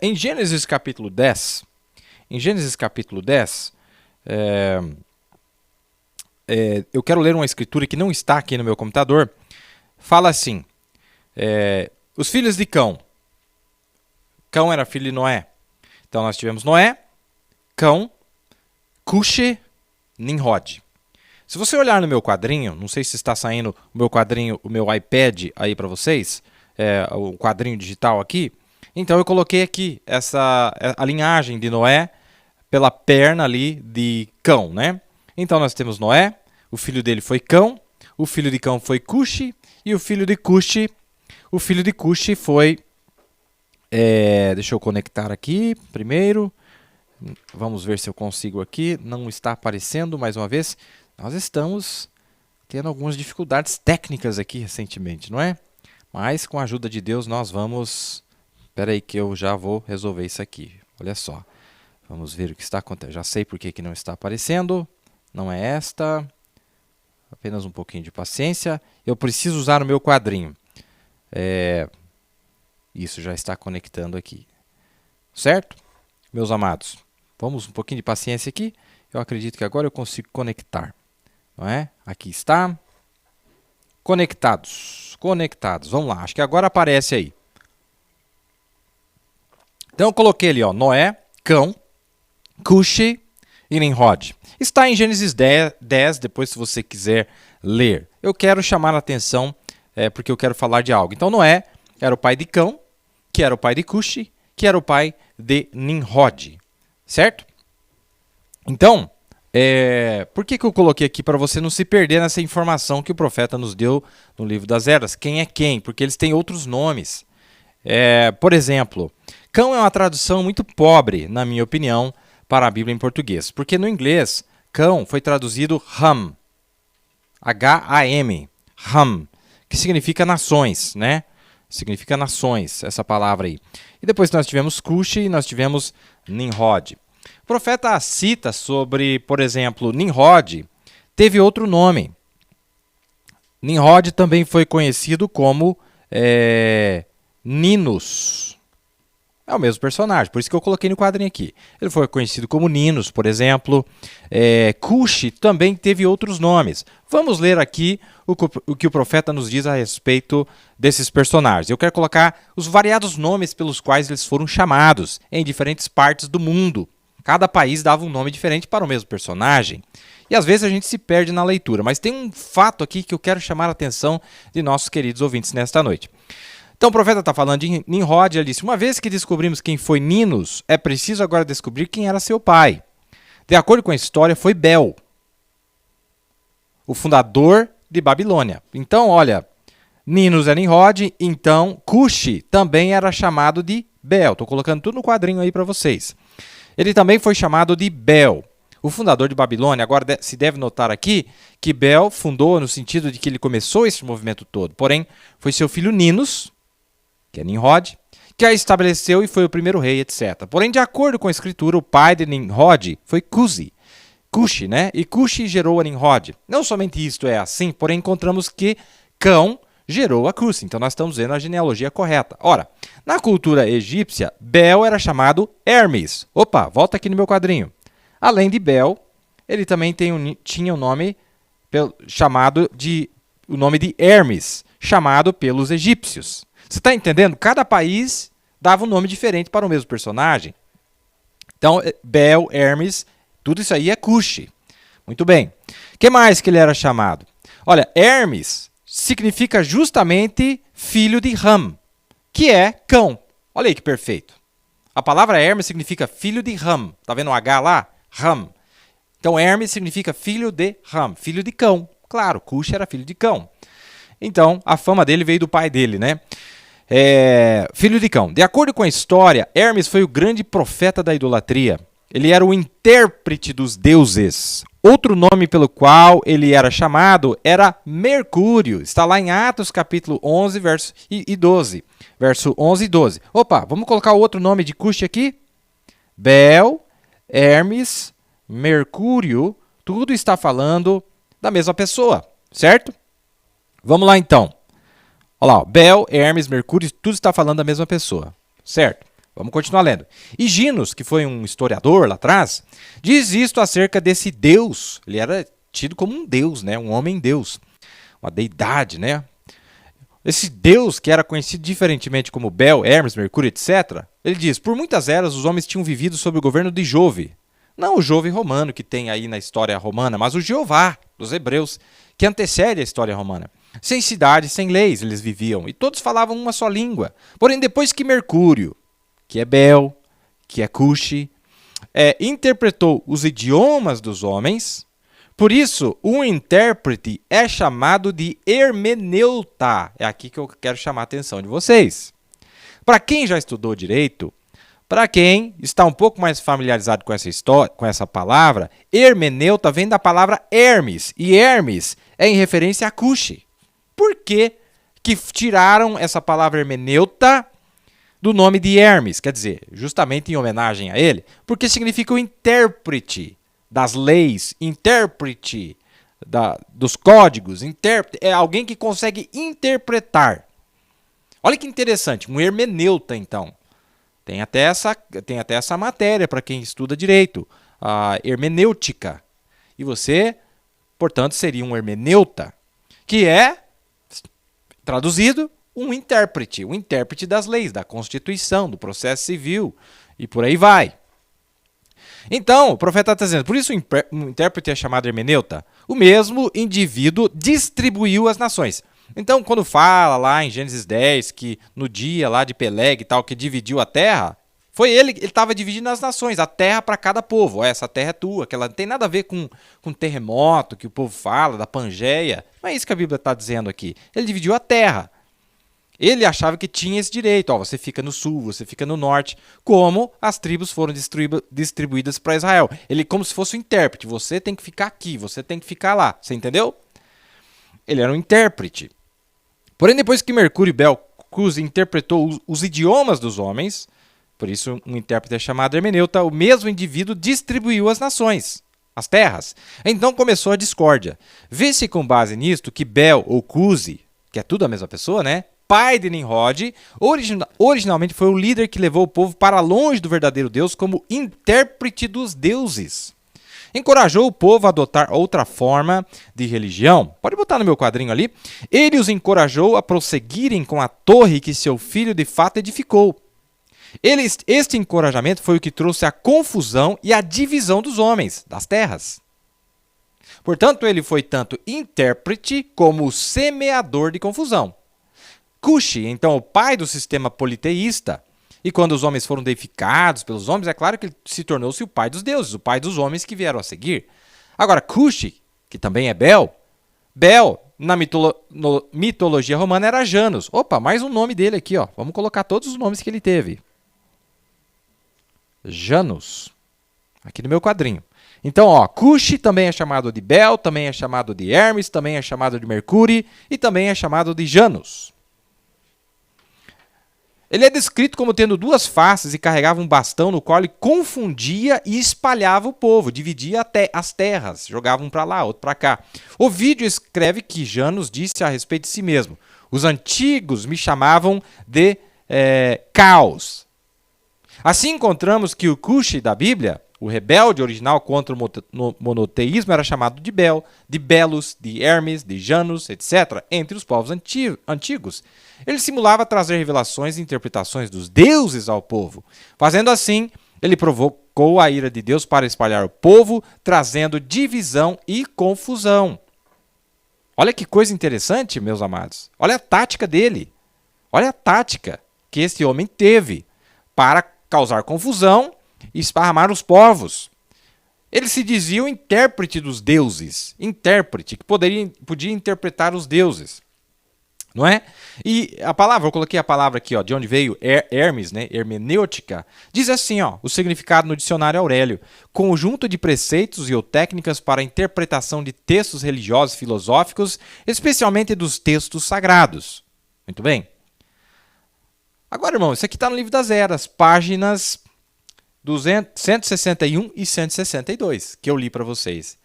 Em Gênesis capítulo 10, eu quero ler uma escritura que não está aqui no meu computador. Fala assim, os filhos de Cão. Cão era filho de Noé. Então nós tivemos Noé, Cão, Cuxi, Nimrod. Se você olhar no meu quadrinho, não sei se está saindo o meu quadrinho, o meu iPad aí para vocês, o quadrinho digital aqui. Então eu coloquei aqui a linhagem de Noé pela perna ali de Cão, né? Então nós temos Noé, o filho dele foi Cão, o filho de Cão foi Cuxi, e o filho de Cuxi foi... deixa eu conectar aqui primeiro. Vamos ver se eu consigo aqui. Não está aparecendo mais uma vez. Nós estamos tendo algumas dificuldades técnicas aqui recentemente, não é? Mas com a ajuda de Deus nós vamos... Espera aí que eu já vou resolver isso aqui. Olha só. Vamos ver o que está acontecendo. Já sei por que não está aparecendo. Não é esta. Apenas um pouquinho de paciência. Eu preciso usar o meu quadrinho. Isso já está conectando aqui. Certo? Meus amados. Vamos um pouquinho de paciência aqui. Eu acredito que agora eu consigo conectar. Não é? Aqui está. Conectados. Vamos lá. Acho que agora aparece aí. Então eu coloquei ali, ó, Noé, Cão, Cuxi e Nimrod. Está em Gênesis 10, depois se você quiser ler. Eu quero chamar a atenção porque eu quero falar de algo. Então Noé era o pai de Cão, que era o pai de Cuxi, que era o pai de Nimrod. Certo? Então, por que eu coloquei aqui para você não se perder nessa informação que o profeta nos deu no livro das Eras? Quem é quem? Porque eles têm outros nomes. Por exemplo, Cão é uma tradução muito pobre, na minha opinião, para a Bíblia em português. Porque no inglês, Cão foi traduzido Ham. H-A-M. Ham. Que significa nações, né? Significa nações, essa palavra aí. E depois nós tivemos Cuxi e nós tivemos Nimrod. O profeta cita sobre, por exemplo, Nimrod teve outro nome. Nimrod também foi conhecido como Ninus. É o mesmo personagem, por isso que eu coloquei no quadrinho aqui. Ele foi conhecido como Ninus, por exemplo. Cuxi também teve outros nomes. Vamos ler aqui o que o profeta nos diz a respeito desses personagens. Eu quero colocar os variados nomes pelos quais eles foram chamados em diferentes partes do mundo. Cada país dava um nome diferente para o mesmo personagem. E às vezes a gente se perde na leitura, mas tem um fato aqui que eu quero chamar a atenção de nossos queridos ouvintes nesta noite. Então o profeta está falando de Nimrod, ele disse, uma vez que descobrimos quem foi Ninus, é preciso agora descobrir quem era seu pai. De acordo com a história, foi Bel, o fundador de Babilônia. Então, olha, Ninus é Nimrod, então Cuxi também era chamado de Bel. Estou colocando tudo no quadrinho aí para vocês. Ele também foi chamado de Bel, o fundador de Babilônia. Agora se deve notar aqui que Bel fundou no sentido de que ele começou esse movimento todo. Porém, foi seu filho Ninus, que é Nimrod, que a estabeleceu e foi o primeiro rei, etc. Porém, de acordo com a escritura, o pai de Nimrod foi Cuxi, né? E Cuxi gerou a Nimrod. Não somente isto é assim, porém encontramos que Cão gerou a Cuxi. Então nós estamos vendo a genealogia correta. Ora, na cultura egípcia, Bel era chamado Hermes. Opa, volta aqui no meu quadrinho. Além de Bel, ele também tinha o nome de Hermes, chamado pelos egípcios. Você está entendendo? Cada país dava um nome diferente para o mesmo personagem. Então, Bel, Hermes, tudo isso aí é Cuxi. Muito bem. O que mais que ele era chamado? Olha, Hermes significa justamente filho de Ram, que é cão. Olha aí que perfeito. A palavra Hermes significa filho de Ram. Está vendo o H lá? Ram. Então, Hermes significa filho de Ram, filho de cão. Claro, Cuxi era filho de cão. Então, a fama dele veio do pai dele, né? Filho de cão. De acordo com a história, Hermes foi o grande profeta da idolatria. Ele era o intérprete dos deuses. Outro nome pelo qual ele era chamado era Mercúrio. Está lá em Atos capítulo 11, verso 12. Verso 11 e 12. Opa, vamos colocar o outro nome de Cuxi aqui? Bel, Hermes, Mercúrio, tudo está falando da mesma pessoa, certo? Vamos lá então. Olha lá, Bel, Hermes, Mercúrio, tudo está falando da mesma pessoa, certo? Vamos continuar lendo. Higinos, que foi um historiador lá atrás, diz isto acerca desse Deus. Ele era tido como um Deus, né? Um homem-deus, uma deidade, né? Esse Deus, que era conhecido diferentemente como Bel, Hermes, Mercúrio, etc., ele diz, por muitas eras os homens tinham vivido sob o governo de Jove. Não o Jove romano que tem aí na história romana, mas o Jeová dos hebreus, que antecede a história romana. Sem cidade, sem leis eles viviam, e todos falavam uma só língua. Porém, depois que Mercúrio, que é Bel, que é Cuxi, interpretou os idiomas dos homens, por isso, um intérprete é chamado de hermeneuta. É aqui que eu quero chamar a atenção de vocês. Para quem já estudou direito, para quem está um pouco mais familiarizado com essa história, com essa palavra, hermeneuta vem da palavra Hermes, e Hermes é em referência a Cuxi. Por que tiraram essa palavra hermeneuta do nome de Hermes? Quer dizer, justamente em homenagem a ele, porque significa o intérprete das leis, intérprete dos códigos, intérprete é alguém que consegue interpretar. Olha que interessante, um hermeneuta, então. Tem até essa matéria para quem estuda direito, a hermenêutica. E você, portanto, seria um hermeneuta, que é, traduzido, um intérprete das leis, da Constituição, do processo civil, e por aí vai. Então, o profeta está dizendo, por isso o intérprete é chamado hermeneuta. O mesmo indivíduo distribuiu as nações. Então, quando fala lá em Gênesis 10, que no dia lá de Peleg e tal, que dividiu a terra, foi ele estava dividindo as nações, a terra para cada povo. Essa terra é tua, que ela não tem nada a ver com terremoto que o povo fala, da Pangeia. Não é isso que a Bíblia está dizendo aqui. Ele dividiu a terra. Ele achava que tinha esse direito. Ó, você fica no sul, você fica no norte. Como as tribos foram distribuídas para Israel. Ele como se fosse um intérprete. Você tem que ficar aqui, você tem que ficar lá. Você entendeu? Ele era um intérprete. Porém, depois que Mercúrio e Bel Cuxi interpretou os idiomas dos homens, por isso um intérprete é chamado hermeneuta, o mesmo indivíduo distribuiu as nações, as terras. Então começou a discórdia. Vê-se com base nisto que Bel ou Cuxi, que é tudo a mesma pessoa, né? Pai de Nimrod, originalmente foi o líder que levou o povo para longe do verdadeiro Deus como intérprete dos deuses. Encorajou o povo a adotar outra forma de religião. Pode botar no meu quadrinho ali. Ele os encorajou a prosseguirem com a torre que seu filho de fato edificou. Este encorajamento foi o que trouxe a confusão e a divisão dos homens, das terras. Portanto, ele foi tanto intérprete como semeador de confusão. Cuxi, então, o pai do sistema politeísta, e quando os homens foram deificados pelos homens, é claro que ele se tornou-se o pai dos deuses, o pai dos homens que vieram a seguir. Agora, Cuxi, que também é Bel, na mitologia romana, era Janus. Opa, mais um nome dele aqui, ó. Vamos colocar todos os nomes que ele teve. Janus, aqui no meu quadrinho. Então, ó, Cuxi também é chamado de Bel, também é chamado de Hermes, também é chamado de Mercúrio e também é chamado de Janus. Ele é descrito como tendo duas faces e carregava um bastão no qual ele confundia e espalhava o povo, dividia as terras, jogava um para lá, outro para cá. Ovídio escreve que Janus disse a respeito de si mesmo: os antigos me chamavam de caos. Assim encontramos que o Cuxi da Bíblia, o rebelde original contra o monoteísmo, era chamado de Bel, de Belus, de Hermes, de Janus, etc., entre os povos antigos. Ele simulava trazer revelações e interpretações dos deuses ao povo. Fazendo assim, ele provocou a ira de Deus para espalhar o povo, trazendo divisão e confusão. Olha que coisa interessante, meus amados. Olha a tática dele. Olha a tática que esse homem teve para causar confusão e esparramar os povos. Ele se dizia o intérprete dos deuses. Intérprete, que podia interpretar os deuses. Não é? E a palavra, eu coloquei a palavra aqui, ó, de onde veio Hermes, né? Hermenêutica, diz assim, ó, o significado no dicionário Aurélio: conjunto de preceitos e ou técnicas para a interpretação de textos religiosos e filosóficos, especialmente dos textos sagrados. Muito bem. Agora, irmão, isso aqui está no Livro das Eras, páginas 161 e 162, que eu li para vocês.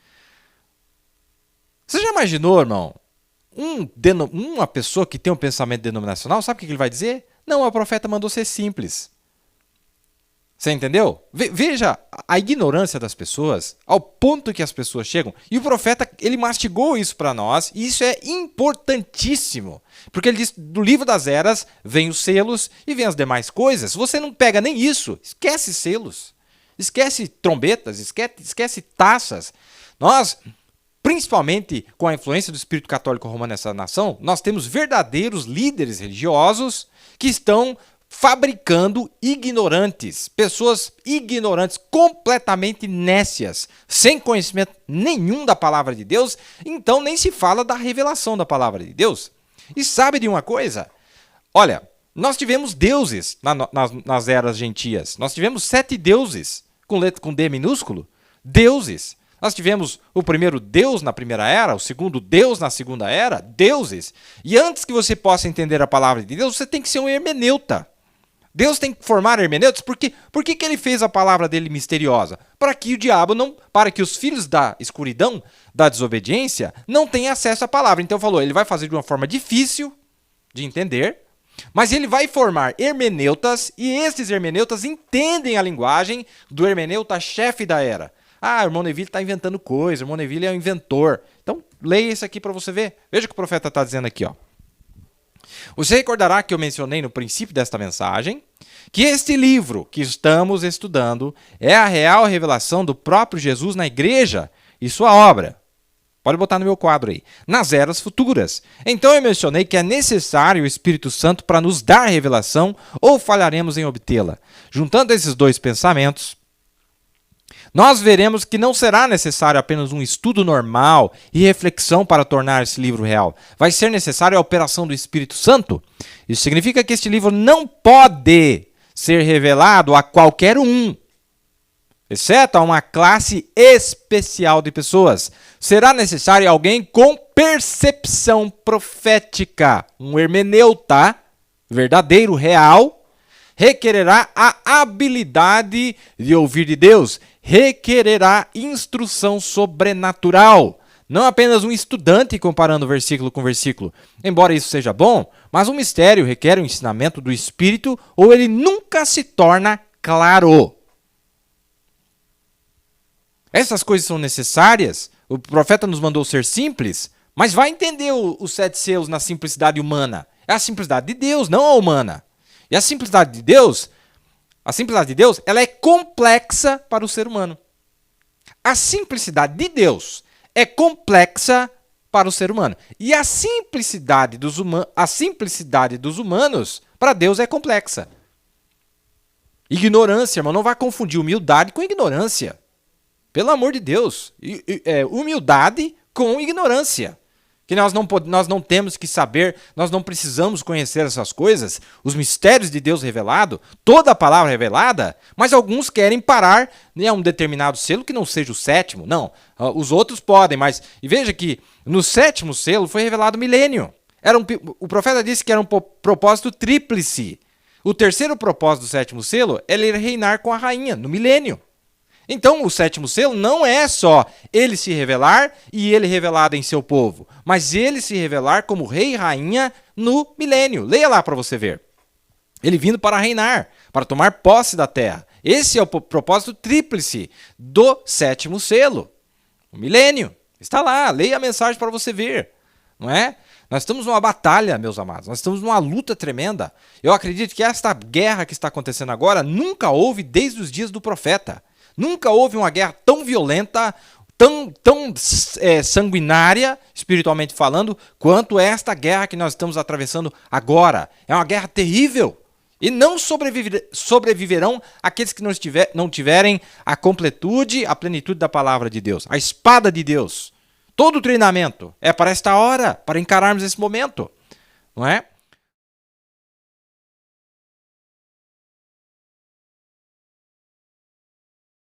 Você já imaginou, irmão? Uma pessoa que tem um pensamento denominacional, sabe o que ele vai dizer? Não, o profeta mandou ser simples. Você entendeu? Veja a ignorância das pessoas, ao ponto que as pessoas chegam. E o profeta, ele mastigou isso para nós, e isso é importantíssimo. Porque ele diz, do livro das eras, vem os selos e vem as demais coisas. Se você não pega nem isso, esquece selos, esquece trombetas, esquece taças. Nós, principalmente com a influência do Espírito Católico Romano nessa nação, nós temos verdadeiros líderes religiosos que estão fabricando ignorantes, pessoas ignorantes, completamente nécias, sem conhecimento nenhum da palavra de Deus, então nem se fala da revelação da palavra de Deus. E sabe de uma coisa? Olha, nós tivemos deuses nas eras gentias, nós tivemos 7 deuses, com D minúsculo, deuses. Nós tivemos o primeiro Deus na primeira era, o segundo Deus na segunda era, deuses. E antes que você possa entender a palavra de Deus, você tem que ser um hermeneuta. Deus tem que formar hermeneutas, por que ele fez a palavra dele misteriosa? Para que o diabo não, para que os filhos da escuridão, da desobediência, não tenham acesso à palavra. Então falou, ele vai fazer de uma forma difícil de entender, mas ele vai formar hermeneutas, e esses hermeneutas entendem a linguagem do hermeneuta chefe da era. Ah, o irmão Neville está inventando coisa, o irmão Neville é um inventor. Então, leia isso aqui para você ver. Veja o que o profeta está dizendo aqui, ó. Você recordará que eu mencionei no princípio desta mensagem que este livro que estamos estudando é a real revelação do próprio Jesus na igreja e sua obra. Pode botar no meu quadro aí. Nas eras futuras. Então eu mencionei que é necessário o Espírito Santo para nos dar revelação ou falharemos em obtê-la. Juntando esses dois pensamentos, nós veremos que não será necessário apenas um estudo normal e reflexão para tornar esse livro real. Vai ser necessário a operação do Espírito Santo. Isso significa que este livro não pode ser revelado a qualquer um, exceto a uma classe especial de pessoas. Será necessário alguém com percepção profética, um hermeneuta verdadeiro, real, requererá a habilidade de ouvir de Deus, requererá instrução sobrenatural. Não apenas um estudante comparando versículo com versículo. Embora isso seja bom, mas um mistério requer o ensinamento do Espírito ou ele nunca se torna claro. Essas coisas são necessárias. O profeta nos mandou ser simples, mas vai entender os 7 selos na simplicidade humana. É a simplicidade de Deus, não a humana. E a simplicidade de Deus, ela é complexa para o ser humano. A simplicidade de Deus é complexa para o ser humano. E a simplicidade dos humanos para Deus é complexa. Ignorância, irmão, não vai confundir humildade com ignorância. Pelo amor de Deus. Humildade com ignorância. Que nós não temos que saber, nós não precisamos conhecer essas coisas, os mistérios de Deus revelado, toda a palavra revelada, mas alguns querem parar em um determinado selo que não seja o 7º. Não, os outros podem, mas... E veja que no 7º selo foi revelado o milênio. O profeta disse que era um propósito tríplice. O terceiro propósito do 7º selo é ele reinar com a rainha, no milênio. Então, o 7º selo não é só ele se revelar e ele revelado em seu povo, mas ele se revelar como rei e rainha no milênio. Leia lá para você ver. Ele vindo para reinar, para tomar posse da terra. Esse é o propósito tríplice do 7º selo. O milênio. Está lá, leia a mensagem para você ver. Não é? Nós estamos numa batalha, meus amados. Nós estamos numa luta tremenda. Eu acredito que esta guerra que está acontecendo agora nunca houve desde os dias do profeta. Nunca houve uma guerra tão violenta, tão sanguinária, espiritualmente falando, quanto esta guerra que nós estamos atravessando agora. É uma guerra terrível. E não sobreviverão aqueles que não tiverem a completude, a plenitude da palavra de Deus. A espada de Deus. Todo o treinamento é para esta hora, para encararmos esse momento. Não é?